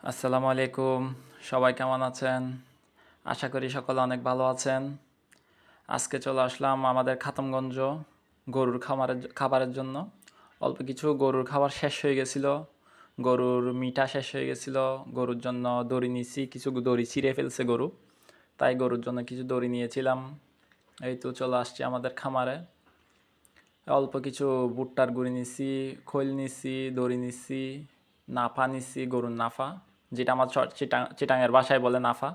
আসসালামু আলাইকুম। সবাই কেমন আছেন? আশা করি সকলে অনেক ভালো আছেন। আজকে চলে আসলাম আমাদের খাতামগঞ্জ গরুর খাবারের জন্য। অল্প কিছু গরুর খাবার শেষ হয়ে গেছিল। গরুর মিঠা শেষ হয়ে গেছিল। গরুর জন্য দড়ি নিছি, কিছু দড়ি ছিঁড়ে ফেলছে গরু। তাই গরুর জন্য কিছু দড়ি নিয়েছিলাম। এই তো চলে আসছি আমাদের খামারে। অল্প কিছু ভুট্টার গুঁড়ি নিছি, খৈল নিছি, দড়ি নিছি, নাফা নিছি, গরুর নাফা, যেটা আমার চিটাঙের বাসায় বলে নাফা।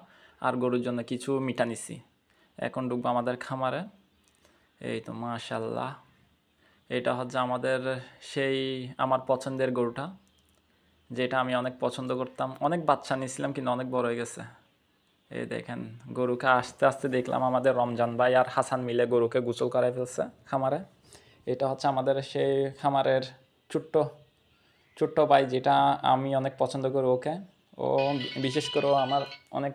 আর গরুর জন্য কিছু মিঠা নিছি। এখন ঢুকবো আমাদের খামারে। এই তো মাশাল্লাহ, এটা হচ্ছে আমাদের সেই আমার পছন্দের গরুটা, যেটা আমি অনেক পছন্দ করতাম। অনেক বাচ্চা নিয়েছিলাম কিন্তু অনেক বড় হয়ে গেছে। এই দেখেন, গরুকে আস্তে আস্তে দেখলাম আমাদের রমজান ভাই আর হাসান মিলে গরুকে গোসল করাই ফেলছে খামারে। এটা হচ্ছে আমাদের সেই খামারের ছোট্ট ছোট্ট ভাই, যেটা আমি অনেক পছন্দ করি ওকে। ও বিশেষ করে আমার অনেক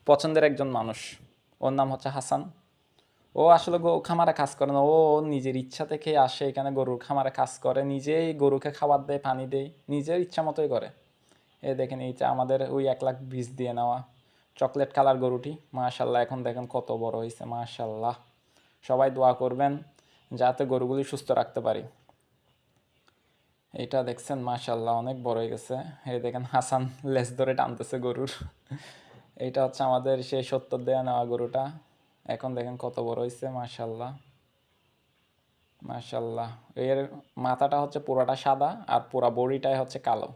পছন্দের একজন মানুষ। ওর নাম হচ্ছে হাসান। ও আসলে খামারে কাজ করে না, ও ওর নিজের ইচ্ছা থেকে আসে এখানে গরুর খামারে কাজ করে, নিজেই গরুকে খাবার দেয়, পানি দেয়, নিজের ইচ্ছা মতোই করে। এ দেখেন, এইটা আমাদের ওই 1,00,000 দিয়ে নেওয়া চকলেট কালার গরুটি। মাশাল্লাহ, এখন দেখেন কত বড় হয়েছে। মাশাল্লাহ, সবাই দোয়া করবেন যাতে গরুগুলি সুস্থ রাখতে পারি। এইটা দেখছেন, মাশাল্লাহ অনেক বড় হয়ে গেছে। এই দেখেন, হাসান লেজ ধরে টানতেছে গরুর। এইটা হচ্ছে আমাদের সেই 70 দেয়া নেওয়া গরুটা। এখন দেখেন কত বড় হয়েছে। মাশাল্লাহ মাশাল্লাহ। এর মাথাটা হচ্ছে পুরাটা সাদা আর পুরা বডিটাই হচ্ছে কালো।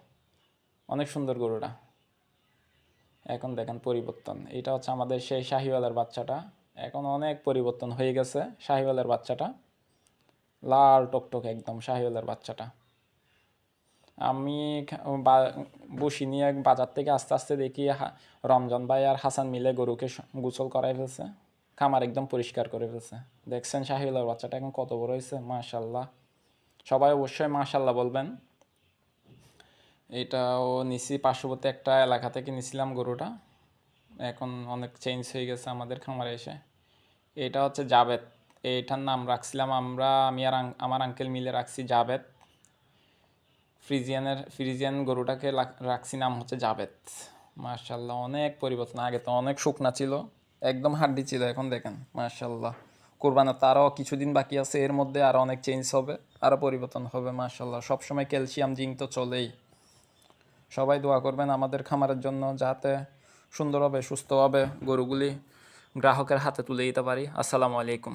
অনেক সুন্দর গরুটা। এখন দেখেন পরিবর্তন। এটা হচ্ছে আমাদের সেই শাহিওয়ালের বাচ্চাটা। এখন অনেক পরিবর্তন হয়ে গেছে শাহিওয়ালের বাচ্চাটা। লাল টকটক একদম শাহিওয়ালের বাচ্চাটা। আমি বসি নিয়ে বাজার থেকে আস্তে আস্তে দেখি রমজান ভাই আর হাসান মিলে গরুকে গোসল করাই ফেলছে। খামার একদম পরিষ্কার করে ফেলছে। দেখছেন শাহিওয়ালের বাচ্চাটা এখন কত বড় হয়েছে। মাশাল্লাহ, সবাই অবশ্যই মাশাল্লাহ বলবেন। এটাও নিছি পার্শ্ববর্তী একটা এলাকা থেকে নিছিলাম গরুটা। এখন অনেক চেঞ্জ হয়ে গেছে আমাদের খামারে এসে। এটা হচ্ছে জাবেদ। এইটার নাম রাখছিলাম আমি আর আমার আঙ্কেল মিলে রাখছি জাবেদ। ফ্রিজিয়ান গরুটাকে রাখছি নাম হচ্ছে জাবেদ। মার্শাল্লাহ, অনেক পরিবর্তন। আগে তো অনেক শুকনা ছিল, একদম হাড্ডি ছিল। এখন দেখেন মার্শাল্লাহ, কোরবানের তো আরও কিছুদিন বাকি আছে, এর মধ্যে আরও অনেক চেঞ্জ হবে, আরও পরিবর্তন হবে। মার্শাল্লাহ, সবসময় ক্যালসিয়াম জিঙ্ক তো চলেই। সবাই দোয়া করবেন আমাদের খামারের জন্য, যাতে সুন্দরভাবে সুস্থভাবে গরুগুলি গ্রাহকের হাতে তুলে দিতে পারি। আসসালামু আলাইকুম।